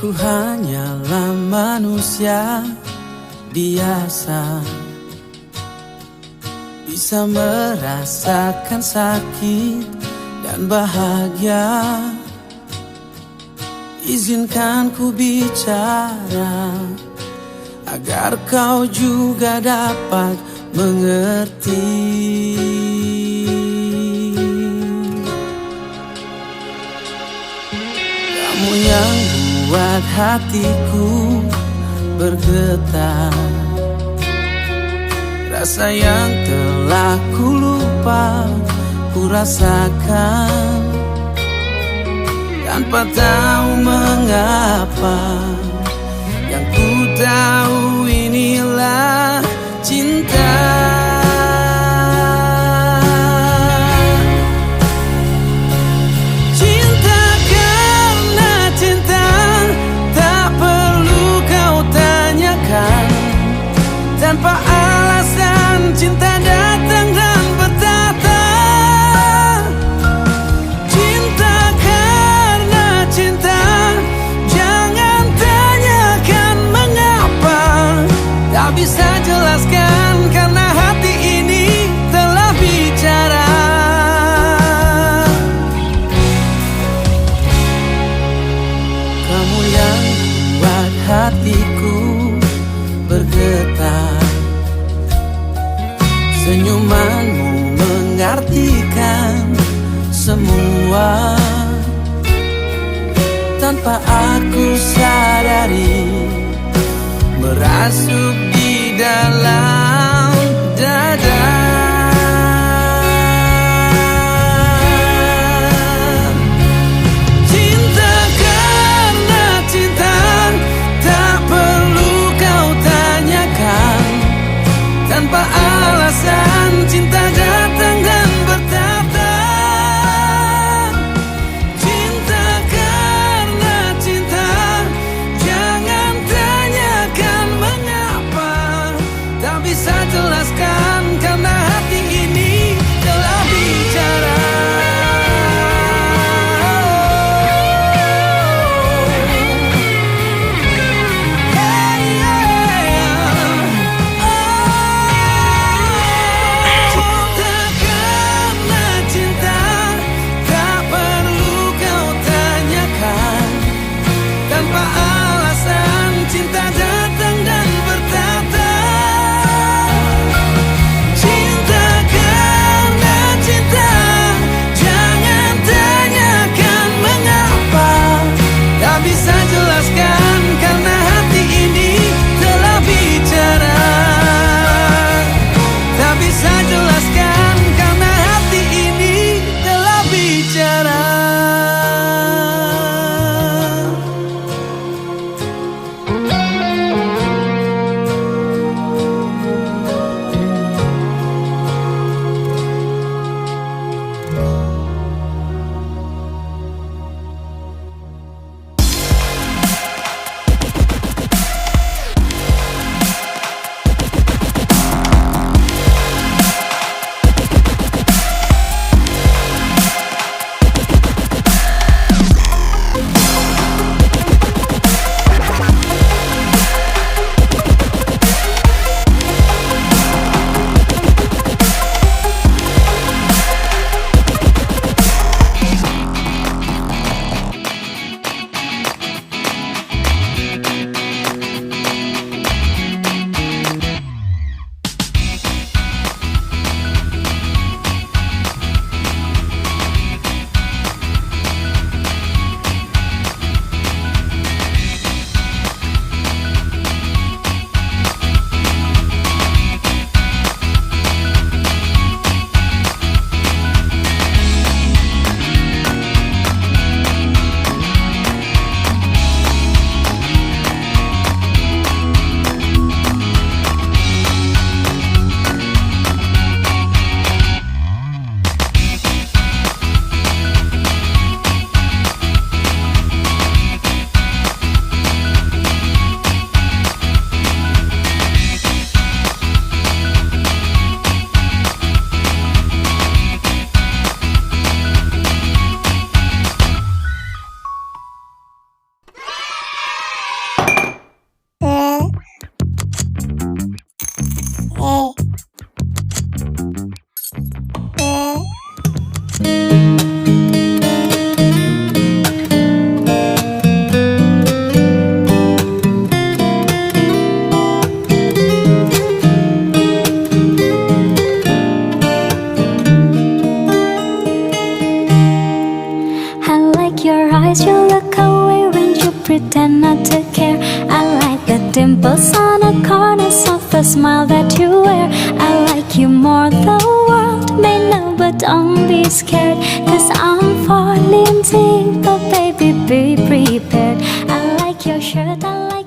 Ku hanyalah manusia biasa, bisa merasakan sakit dan bahagia. Izinkan ku bicara agar kau juga dapat mengerti. Kamu yang buat hatiku bergetar, rasa yang telah ku lupa ku rasakan tanpa tahu mengapa. Yang ku tahu inilah cinta. Cinta karena cinta, tak perlu kau tanyakan. Tanpa alasan cinta datang dan bertata. Cinta karena cinta, jangan tanyakan mengapa. Tak bisa jelaskan karena hati ini telah bicara. Kamu yang buat hatiku bergetar, senyumanmu mengartikan semua. Tanpa aku sadari, merasuk di dalam dada. Cinta karena cinta, tak perlu kau tanyakan. Tanpa alasan cinta datang dan bertata. Cinta karena cinta, jangan tanyakan mengapa. Tak bisa dimples on the corners of the smile that you wear. I like you more, the world may know, but don't be scared, 'cause I'm falling deep, but baby be prepared. I like your shirt, I like